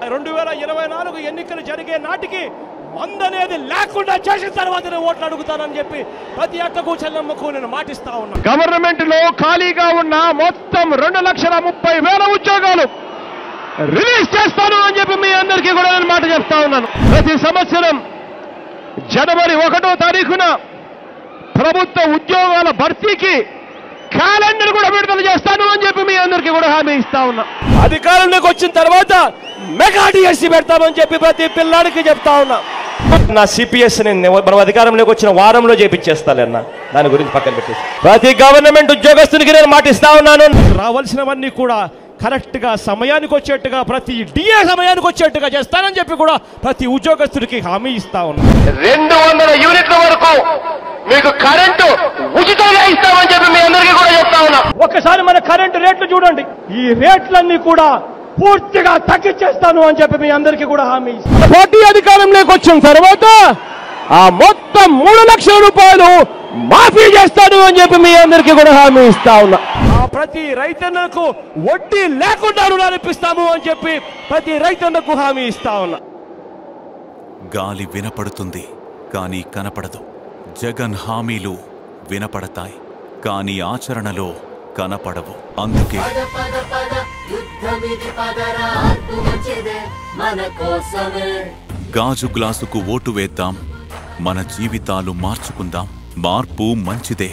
2024 ఎన్నికలు జరిగే నాటికి మందనేది లేకుండా చేసిన తర్వాతనే ఓట్లు అడుగుతానని చెప్పి ప్రతి అక్కకు చెల్లెమ్మకు నేను మాటిస్తా ఉన్నా. గవర్నమెంట్ లో ఖాళీగా ఉన్న మొత్తం 2,30,000 ఉద్యోగాలు రిలీజ్ చేస్తాను అని చెప్పి మీ అందరికీ కూడా నేను మాట చెప్తా ఉన్నాను. ప్రతి సంవత్సరం జనవరి 1వ తారీఖున ప్రభుత్వ ఉద్యోగాల భర్తీకి క్యాలెండర్ కూడా విడుదల చేస్తాను అని చెప్పి మీ అందరికీ కూడా హామీ ఇస్తా ఉన్నా. అధికారంలోకి వచ్చిన తర్వాత మెగా డిఎస్సీ పెడతామని చెప్పి ప్రతి పిల్లాడికి చెప్తా ఉన్నా. నా సిపిఎస్ మనం అధికారంలోకి వచ్చిన వారంలో చేపించేస్తానన్నా, దాని గురించి పక్కన పెట్టేసి ప్రతి గవర్నమెంట్ ఉద్యోగస్తునికి నేను మాటిస్తా ఉన్నాను. రావాల్సినవన్నీ కూడా కరెక్ట్ గా సమయానికి వచ్చేట్టుగా, ప్రతి డిఏ సమయానికి వచ్చేట్టుగా చేస్తానని చెప్పి కూడా ప్రతి ఉద్యోగస్తుడికి హామీ ఇస్తా ఉన్నా. 200 యూనిట్ల వరకు మీకు కరెంటు ఉచితంగా ఇస్తామని చెప్పి మీ అందరికీ కూడా చెప్తా ఉన్నా. ఒకసారి మన కరెంటు రేట్లు చూడండి, ఈ రేట్లన్నీ కూడా పూర్తిగా తగ్గించేస్తాను అని చెప్పి మీ అందరికీ కూడా హామీ ఇస్తాను. పార్టీ అధికారంలోకి వచ్చిన తర్వాత ఆ మొత్తం 3 లక్షల రూపాయలు మాఫీ చేస్తాను అని చెప్పి మీ అందరికీ కూడా హామీ ఇస్తా ఉన్నా. ప్రతి రైతన్నకు వడ్డీ లేకుండా రుణాలు ఇప్పిస్తాము అని చెప్పి ప్రతి రైతన్నకు హామీ ఇస్తా ఉన్నా. గాలి వినపడుతుంది కానీ కనపడదు. జగన్ హామీలు వినపడతాయి కానీ ఆచరణలో కనపడవు. అందుకే గాజు గ్లాసుకు ఓటు వేద్దాం, మన జీవితాలు మార్చుకుందాం. మార్పు మంచిదే.